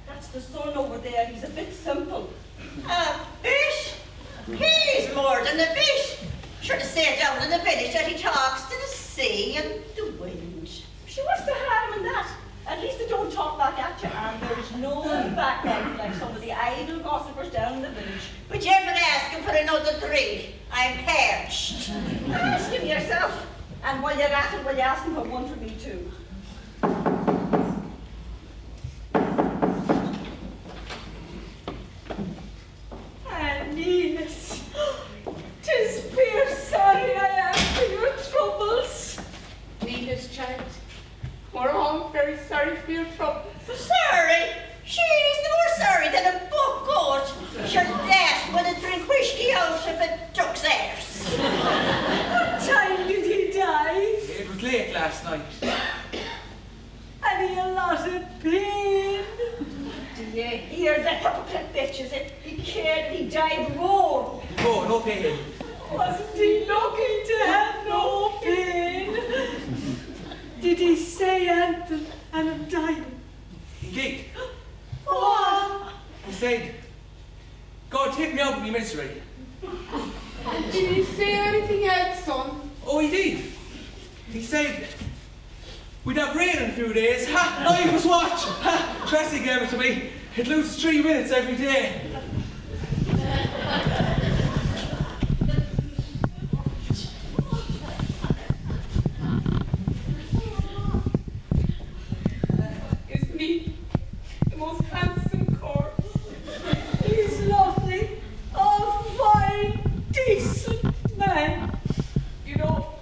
That's the son over there. He's a bit simple. A bit? He's more than a bit. Sure to say down in the village that he talks to the sea and the wind. She wants to harm in that. At least they don't talk back at you, and there's no backbiting like some of the idle gossipers down in the village. Would you ever ask him for another drink? I'm parched. Ask him yourself. And while you're at it, will you ask him for one for me too? Aeneas, 'tis fair sorry I am for your troubles. Nina's child, we're all very sorry for your trouble. Sorry? She's no more sorry than a buck goat. Sure that wouldn't drink whiskey out of a duck's arse. What time did he die? It was late last night. And he a lot of pain. Do you hear the hypocrite bitches? If he cared, he died raw. Oh, no pain. Wasn't he lucky to have no pain? Did he say anything and I'm dying? He did. What? He said, God, take me out of my misery. Did he say anything else, son? Oh, he did. He said, we'd have rain in a few days. Ha! I was watching. Ha! Tracy gave it to me. It loses 3 minutes every day. Isn't he the most handsome corpse? He's lovely, a fine, decent man. You know,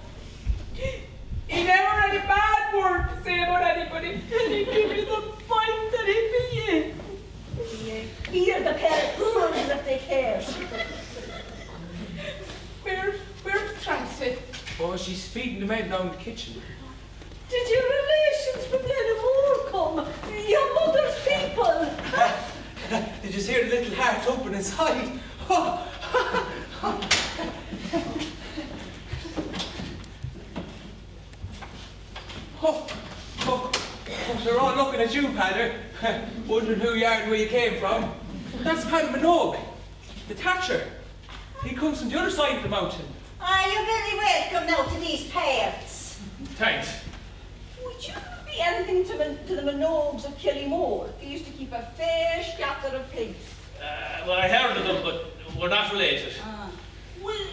he never had a bad word to say about anybody. And he give you the bite that he be in. Hear the pair of rumors if they care. Where's Tracy? Oh, she's feeding the men down in the kitchen. Did your relations from Lenamore come? Your mother's people? Did you just hear the little heart thumping inside? Oh. They're all looking at you, Padder, wondering who you are and where you came from. That's Padder Minogue, the Thatcher. He comes from the other side of the mountain. You're very welcome now to these parts. Thanks. Would you be anything to the Minogues of Killymore? They used to keep a fair scatter of pigs. Well, I heard of them, but we're not related. Well,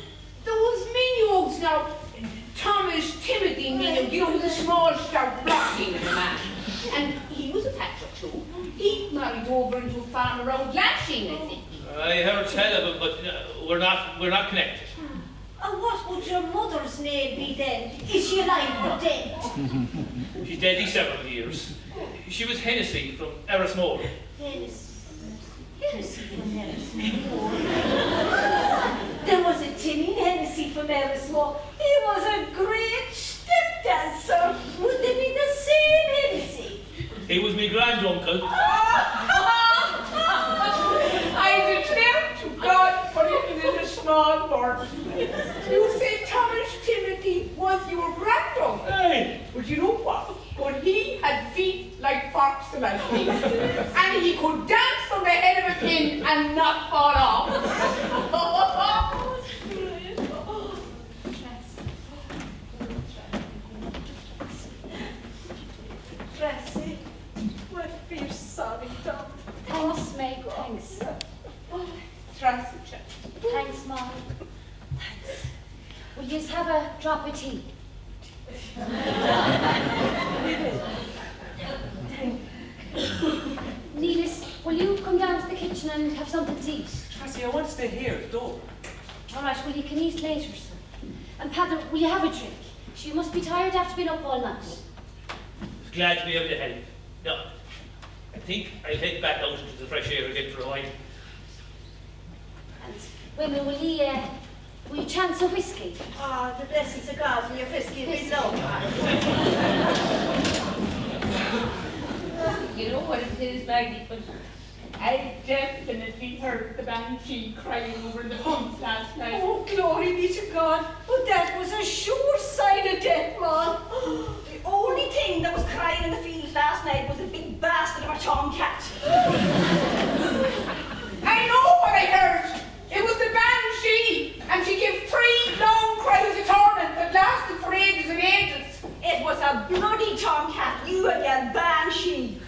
those Minogues now, Thomas Timothy Minogue, you know, with the small, stout, blocking of the man. And he was a Thatcher too. He married over into a farm around Lashing, I think. I heard tell of them, but we're not connected. What would your mother's name be then? Is she alive or dead? She's dead these several years. She was Hennessy from Errismore. Hennessy from Errismore. There was a Timmy Hennessy from Errismore. He was a great step dancer. Would they be the same Hennessy? He was my granduncle. I declare to God, put it in a small word. You say Thomas Timothy was your granduncle. Hey! But you know what? But he had feet like fox and lightning. And he could dance from the head of a pin and not fall off. Tracy, my fierce sorry, Tom. Thanks, Meg, thanks. Tracy, Thanks, Mom. Thanks. Will you just have a drop of tea? Neelis, will you come down to the kitchen and have something to eat? Tracy, I want to stay here at the door. All right, well, you can eat later, son. And Padder, will you have a drink? You must be tired after being up all night. Glad to be able to help. No, I think I'll head back out into the fresh air again for a while. And women, will you chance a whiskey? The blessings of God and your whiskey is low. You know what it is, Maggie, but I definitely heard the banshee crying over the pumps last night. Oh, glory be to God. But that was a sure sign of death, man. The only thing that was crying in the fields last night was a big bastard of a tomcat. I know what I heard. It was the banshee, and she gave 3 long cries of torment that lasted for ages and ages. It was a bloody tomcat, you and your banshee.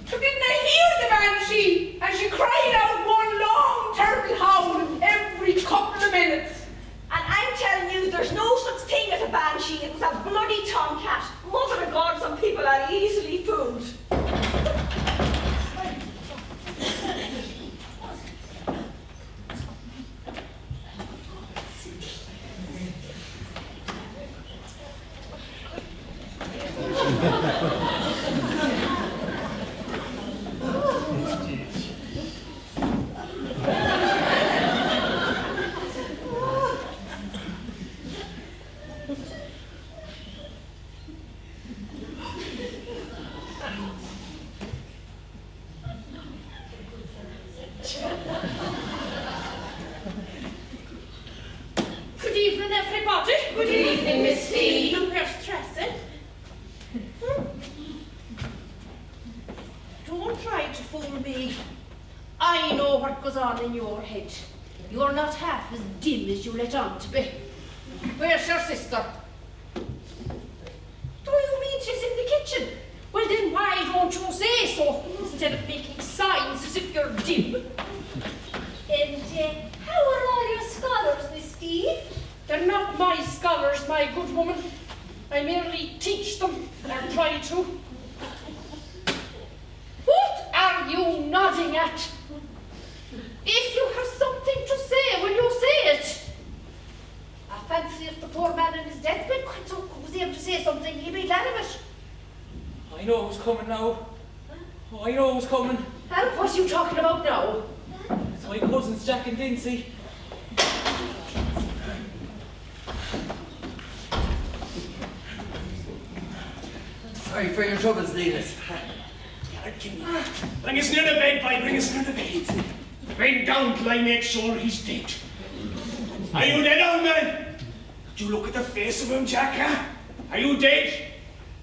But didn't I hear the banshee? And she cried out one long, terrible howl every couple of minutes. And I'm telling you, there's no such thing as a banshee. It was a bloody tomcat. Mother of God, some people are easily fooled. Good evening, everybody. Good evening, Miss Lee. And where's Tracy? Don't try to fool me. I know what goes on in your head. You're not half as dim as you let on to be. Where's your sister? Do you mean she's in the kitchen? Well then why don't you say so, instead of making signs as if you're dim? And how are all your scholars, Miss Steve? They're not my scholars, my good woman. I merely teach them, or try to. What are you nodding at? If you have something to say, will you say it? I fancy if the poor man in his deathbed was able to say something, he'd be glad of it. I know who's coming now. Oh, I know who's coming. And what are you talking about now? It's my cousins, Jack and Dincy. Sorry for your troubles, Leelis. Bring us near the bed, boy, bring us near the bed. Bring down till I make sure he's dead. Are you dead, old man? Did you look at the face of him, Jack, huh? Are you dead?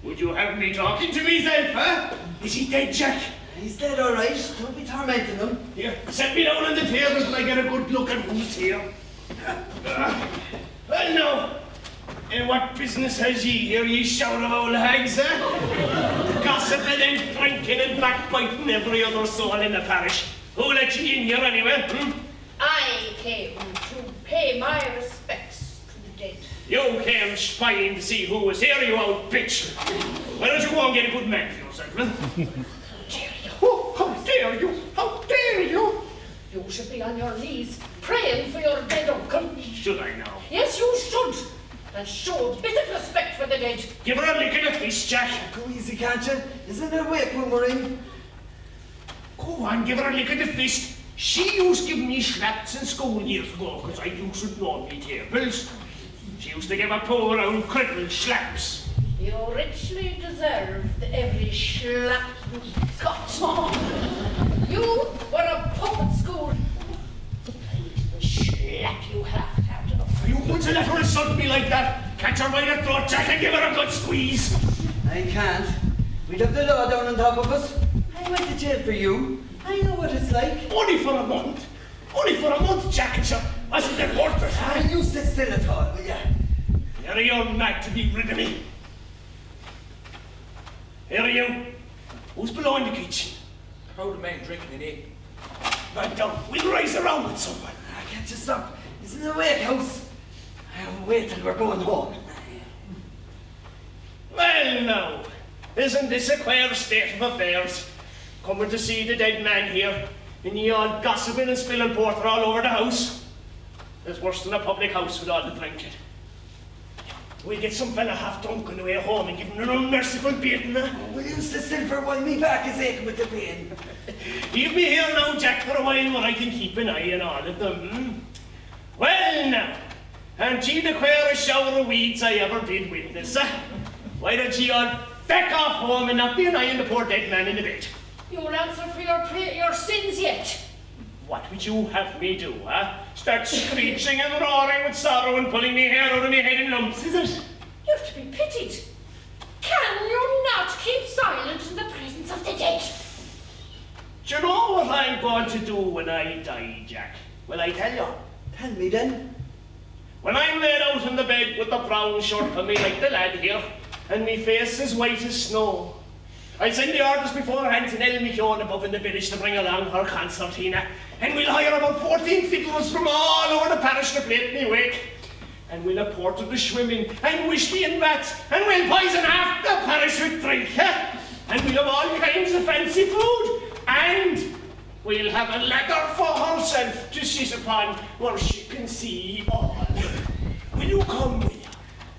Would you have me talking to myself, huh? Is he dead, Jack? He's dead, all right. Don't be tormenting him. Here, set me down on the table till I get a good look at who's here. Well, now, and what business has ye here, ye shower of old hags, eh? Gossiping and drinking and backbiting every other soul in the parish. Who let ye in here anyway, I came to pay my respects to the dead. You came spying to see who was here, you old bitch. Why don't you go and get a good man for yourself, huh? Oh, How dare you? How dare you? you should be on your knees praying for your dead uncle. Should I now? Yes, you should. And show a bit of respect for the dead. Give her a lick in the face, Jack. Go easy, can't you? Isn't there a wake when we're in? Go on, give her a lick in the fist. She used to give me slaps in school years ago, because I used to know me tables. She used to give a poor old cripple slaps. You richly deserved every slap you got. You were a puppet school. Slap you half enough. Are you going to let her insult me like that? Catch her by the throat, Jack, and give her a good squeeze. I can't. We'd have the law down on top of us. I went to jail for you. I know what it's like. Only for a month. Only for a month, Jack, and sure, wasn't it worth it? Ah, you sit still at all, will ya? Here you're mad to be rid of me. Here you. Who's below in the kitchen? Crowd of men drinking in it. Right down. We'll rise around with someone. Ah, can't you stop? Isn't there a wake house? I'll wait till we're going home. Well, now, isn't this a queer state of affairs? Coming to see the dead man here, and ye all gossiping and spilling porter all over the house. It's worse than a public house with all the drinking. We'll get some fella half drunk on the way home and give him an unmerciful beating, huh? Will you sit still for a while? Me back is aching with the pain. Leave me here now, Jack, for a while where I can keep an eye on all of them. Well, now, aren't ye the queerest shower of weeds I ever did witness, huh? Why don't you all back off home and not be annoying the poor dead man in the bed? You'll answer for your sins yet. What would you have me do, huh? Start screeching and roaring with sorrow and pulling me hair out of my head in lumps, is it? You're to be pitied. Can you not keep silent in the presence of the dead? Do you know what I'm going to do when I die, Jack? Will I tell you? Tell me then. When I'm laid out in the bed with the brown shirt on me like the lad here, and me face as white as snow, I'll send the orders beforehand to Nell McKeown above in the village to bring along her concertina, and we'll hire about 14 fiddlers from all over the parish to play at me wake. And we'll have porter to swimming, and whiskey and bats, and we'll poison half the parish with drink, eh? And we'll have all kinds of fancy food, and we'll have a ladder for herself to sit upon where she can see all. Will you come, will you?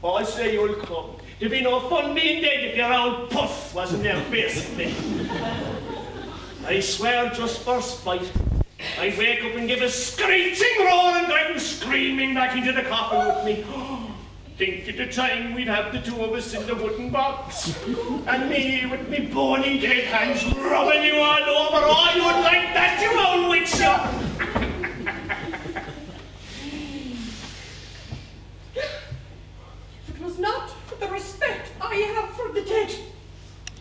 Oh, I say you'll come. There'd be no fun being dead if your old puss wasn't there, basically. I swear, just for spite, I'd wake up and give a screeching roar and drive screaming back into the coffin with me. Think of the time we'd have the two of us in the wooden box, and me with me bony dead hands rubbing you all over. Oh, you would like that, you old witch, you! If it was not for the respect I have for the dead,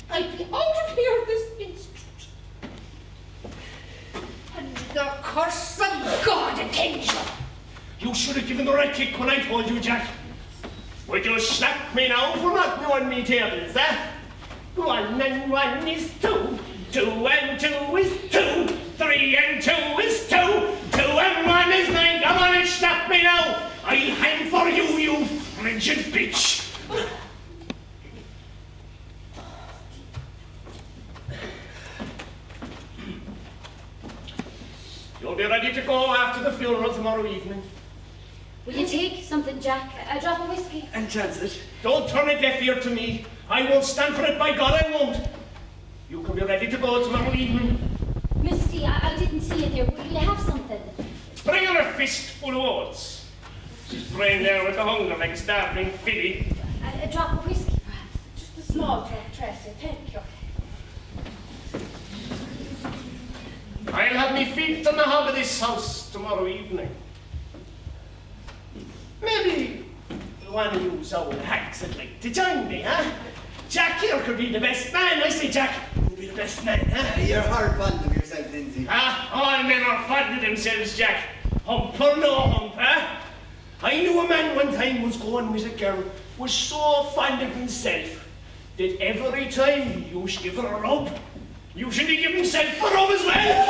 I'd be out of here this instant. And the curse of God attend you. You should have given the right kick when I told you, Jack. Would you slap me now for not knowing me tables, eh? 1 and 1 is 2. 2 and 2 is 2. 3 and 2 is 2. 2 and 1 is 9. Come on and slap me now. I'll hang for you, you frigid bitch. You'll be ready to go after the funeral tomorrow evening. Will you take something, Jack? A drop of whiskey? And chance it. Don't turn a deaf ear to me. I won't stand for it, by God I won't. You can be ready to go tomorrow evening. Misty, I didn't see it there. Will you have something? Bring her a fistful of oats. She's praying there with the hunger like a starving filly. A drop of whiskey, perhaps? Just a small drop, Tracy, thank you. I'll have me feet on the hob of this house tomorrow evening. Maybe one of you old hacks would like to join me, huh? Jack here could be the best man. I say, Jack, you'll be the best man, huh? You're hard fond of yourself, Lindsay. All men are fond of themselves, Jack. Hump or no hump, huh? I knew a man one time was going with a girl, was so fond of himself, that every time he used to give her a rub, usually give himself a rub as well.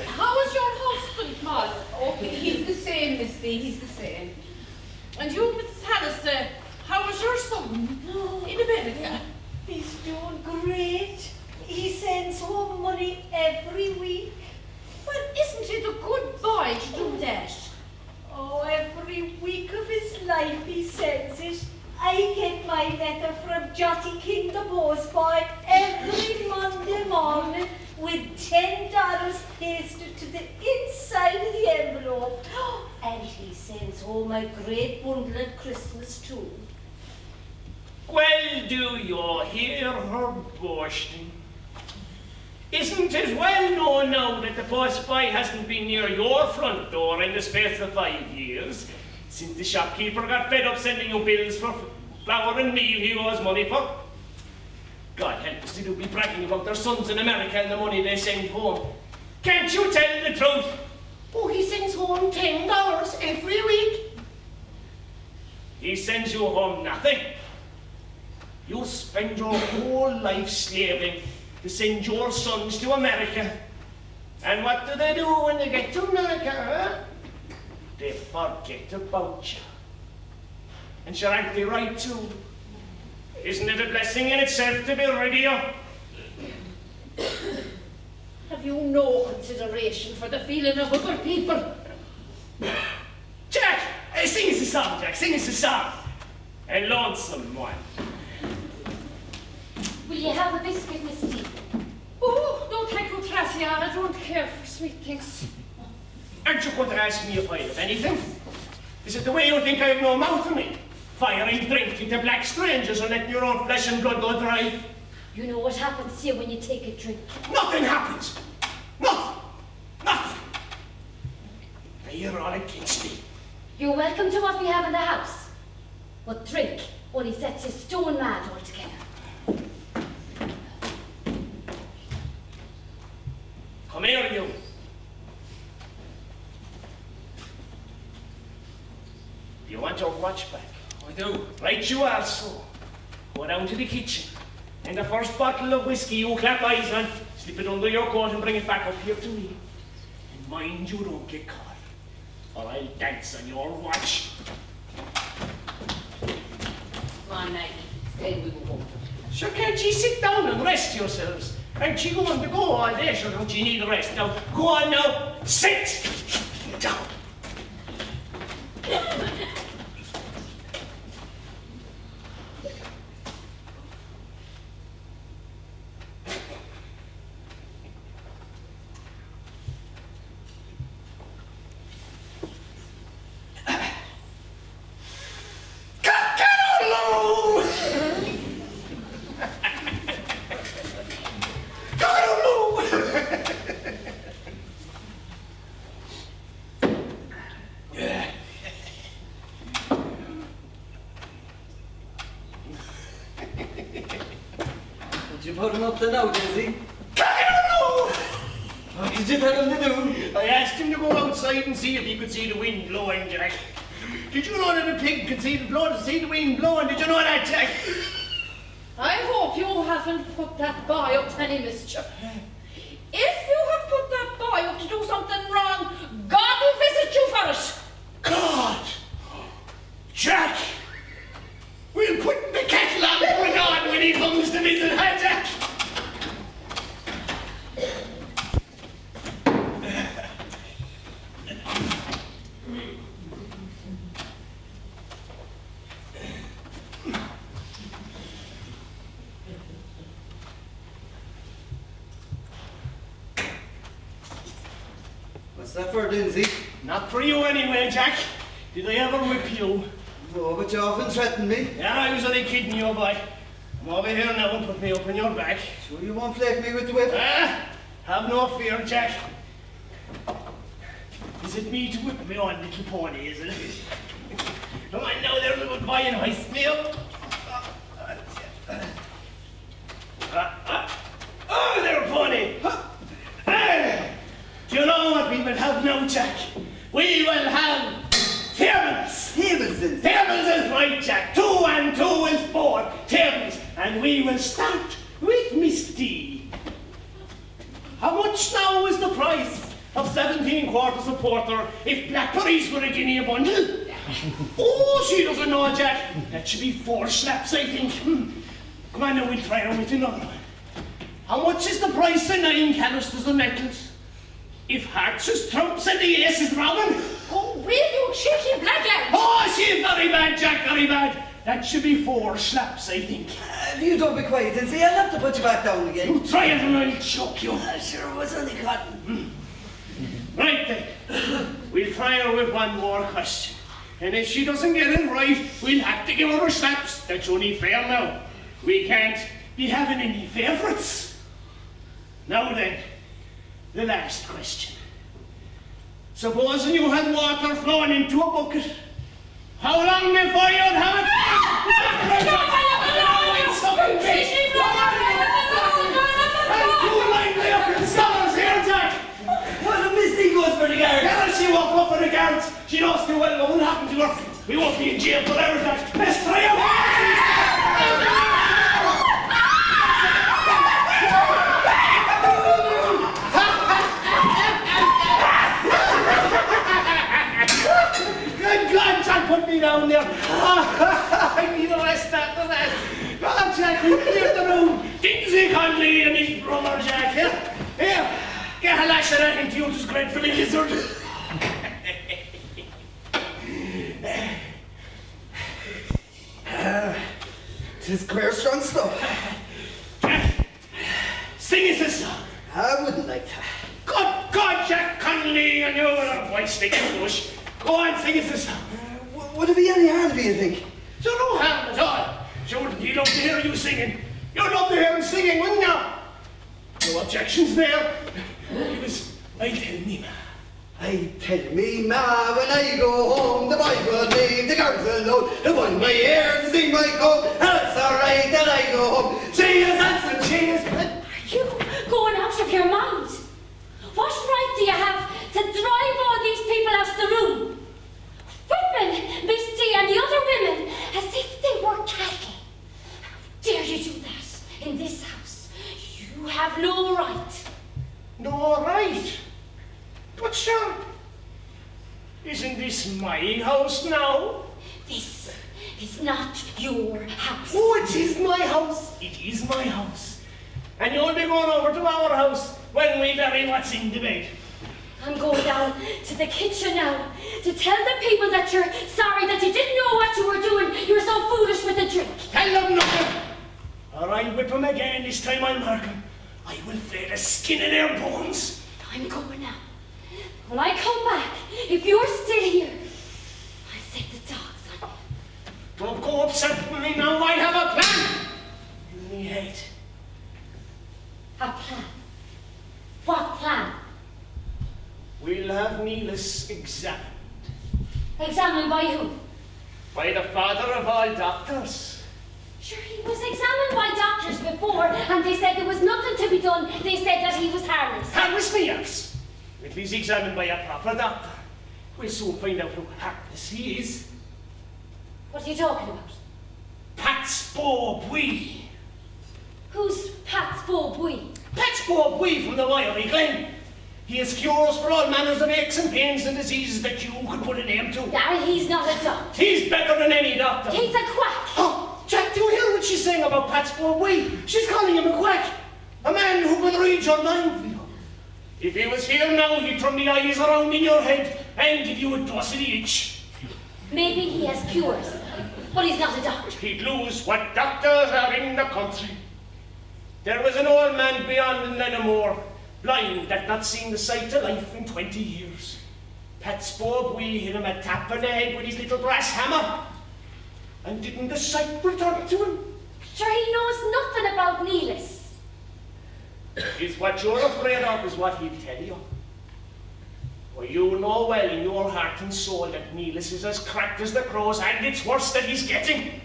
How is your husband, Molly? Oh, he's the same, Misty, he's the same. And you, Mrs. Hallister, how is your son in America? He's doing great. He sends home money every week. Well, isn't it a good boy to do that? Oh, every week of his life he sends it. I get my letter from Jotty King the postboy every Monday morning with $10 pasted to the inside of the envelope. And he sends home a great bundle at Christmas too. Well, do you hear her boasting? Isn't it well known now that the postboy hasn't been near your front door in the space of 5 years, since the shopkeeper got fed up sending you bills for flour and meal he owes money for? God help us, they do be bragging about their sons in America and the money they send home. Can't you tell the truth? Oh, he sends home $10 every week. He sends you home nothing. You spend your whole life slaving to send your sons to America. And what do they do when they get to America, huh? They forget about you. And sure, aren't they right too? Isn't it a blessing in itself to be rid of you? Have you no consideration for the feeling of other people? Jack, sing us a song, Jack, sing us a song. A lonesome one. Will you have a biscuit, Misty? Oh, no, thank you, Tracy. Lassie, I don't care for sweet things. Aren't you going to ask me if I have anything? Is it the way you think I have no mouth in me? Firing drink into black strangers and letting your own flesh and blood go dry? You know what happens to you when you take a drink. Nothing happens. Nothing. Nothing. Now you're all against me. You're welcome to what we have in the house. But drink only sets you stone mad altogether. Come here, you. Do you want your watch back? I do. Right you are, so. Go down to the kitchen. And the first bottle of whiskey you clap eyes on, slip it under your coat and bring it back up here to me. And mind you don't get caught, or I'll dance on your watch. Come on, Maggie. Stay, we will home. Sure, can't ye sit down and rest yourselves? Aren't ye going to go all day? Sure, don't ye need a rest now? Go on now, sit down. Did you put him up the now, did he? What did you tell him to do? I asked him to go outside and see if he could see the wind blowing, Jack. Did you know that a pig could see the wind blowing? Did you know that, Jack? I hope you haven't put that boy up to any mischief. If you have put that boy up to do something wrong, God will visit you for it. God! Jack! We'll put the kettle on for God when he comes to visit, huh, Jack? What's that for, Lindsay? Not for you anyway, Jack. Did I ever whip you? No, but you often threaten me. Yeah, I was only kidding you, boy. Come over here now and put me up on your back. Sure you won't flake me with the whip? Ah, have no fear, Jack. Is it me to whip me on, little pony, isn't it? Come on now, there's a good boy, and hoist me up. Oh, there, pony. Do you know what we will have now, Jack? We will have tables. Tables is Right, Jack. 2 and 2 is 4 tables. And we will start with Miss D. How much now is the price of 17 quarters of porter if blackberries were a guinea a bundle? Oh, she doesn't know, Jack. That should be 4 slaps, I think. Come on now, we'll try her with another one. How much is the price of 9 canisters of metals? If hearts is trumps and the ace is robin? Oh, will you cheeky blackguard? Oh, she's very bad, Jack, very bad. That should be 4 slaps, I think. If you don't be quiet, Lindsay, I'll have to put you back down again. You try it and I'll choke you. Sure, it was only cotton. Right then, we'll try her with one more question. And if she doesn't get it right, we'll have to give her slaps. That's only fair now. We can't be having any favourites. Now then, the last question. Supposing you had water flowing into a bucket, how long before you'd have it? I'm too lively up in scholars here, Jack. What a mistake goes for the guards. Yeah, she won't go for the guards. She knows too well what will happen to her. We won't be in jail forever, Jack. Let's try it. Good God, Jack, put me down there. I need a rest after that. God, Jack, we cleared the room. Dinsey Conley and his brother, Jack. Here, get a lash of that into you, just great for the lizard. Tis queer strong stuff. Jack, sing us a song. I wouldn't like that. Good God, Jack Connolly, and you're a voice to get bush. Go on, sing us a song. Would it be any harm, do you think? So no harm at all. Sure, he'd love to hear you singing. You'd love to hear him singing, wouldn't you? No objections there. He was, I tell me, ma. I tell me, ma, when I go home, the boys will leave the girls alone. The one my ear to sing my comb, and it's alright that I go home. She is handsome, she is good. Are you going out of your mind? What right do you have to drive all these people out of the room? Whipping Misty and the other women as if they were cattle. How dare you do that in this house? You have no right. No right. But sure, isn't this my house now? This is not your house. Oh, it is my house. It is my house. And you'll be going over to our house when we bury what's in the bed. I'm going down to the kitchen now to tell the people that you're sorry that you didn't know what you were doing. You were so foolish with the drink. Tell them nothing. Or I'll whip them again, this time I'll mark them. I will flay the skin of their bones. I'm going now. When I come back, if you're still here, I'll set the dogs on you. Don't go upset with me now. I have a plan. In me head. A plan? What plan? We'll have Neelis examined. Examined by who? By the father of all doctors. Sure, he was examined by doctors before, and they said there was nothing to be done. They said that he was harmless. Harmless me, yes. If he's examined by a proper doctor, we'll soon find out how harmless he is. What are you talking about? Pat's Bob Wee. Who's Pat's Bob Wee? Pat's Bob Wee from the Wiry Glen. He has cures for all manners of aches and pains and diseases that you could put a name to. Yeah, he's not a doctor. He's better than any doctor. He's a quack. Oh, Jack, do you hear what she's saying about Pat's Bob Wee? She's calling him a quack. A man who can read your mind. If he was here now, he'd turn the eyes around in your head and give you a dozen each. Maybe he has cures, but he's not a doctor. He'd lose what doctors are in the country. There was an old man beyond in Lenamore, blind, that not seen the sight of life in 20 years. Pat's Bob Wee hit him a tap on the head with his little brass hammer. And didn't the sight return to him? Sure, he knows nothing about Neelis. Is what you're afraid of is what he'll tell you. For you know well in your heart and soul that Neelis is as cracked as the crows, and it's worse that he's getting.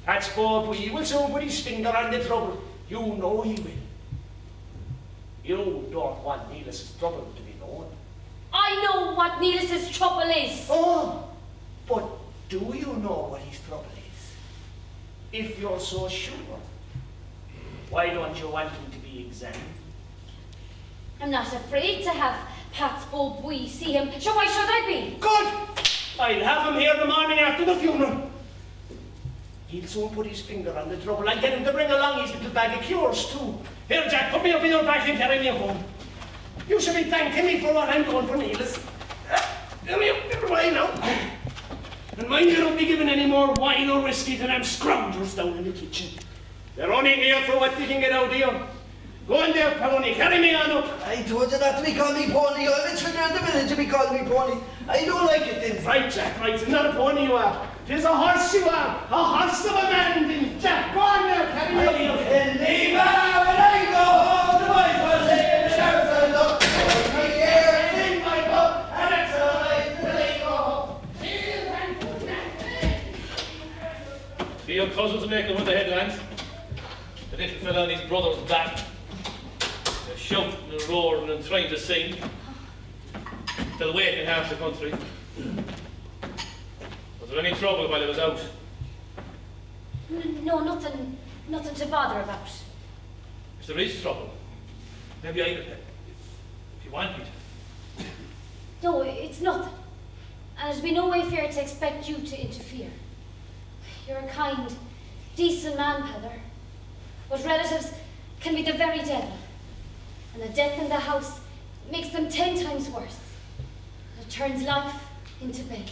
Pat's Bob Wee will soon put his finger on the trouble. You know he will. You don't want Neelis' trouble to be known. I know what Neelis' trouble is. Oh, but do you know what his trouble is? If you're so sure, why don't you want him to be examined? I'm not afraid to have Pat's Bob Wee see him. Sure, why should I be? Good! I'll have him here the morning after the funeral. He'll soon put his finger on the trouble. I'll get him to bring along his little bag of cures too. Here, Jack, put me up in your bag and carry me home. You should be thanking me for what I'm doing for Neelis. Get me up, get away now. And mind you don't be giving any more wine or whiskey to them scroungers down in the kitchen. They're only here for what they can get out of you. Go in there, pony, carry me on up. I told you not to be calling me pony. I'm a children in the village to be calling me pony. I don't like it then. Right, Jack, right. It's not a pony you are. Tis a horse you are. A horse of a man, then. Jack, go on there, carry me on up. And leave out when I go home. The boys will say the sheriff's a look. Hold me here and sing my book. And it's all right till I go home. See your cousins making with the headlines. The little fella on his brother's back. They're shouting and roaring and trying to sing. They'll wake in half the country. Was there any trouble while I was out? No, nothing to bother about. If there is trouble, maybe I could help. If you want me to. No, it's nothing. And it'd be no way fair to expect you to interfere. You're a kind, decent man, Heather. But relatives can be the very devil. And a death in the house makes them 10 times worse. It turns life into bed.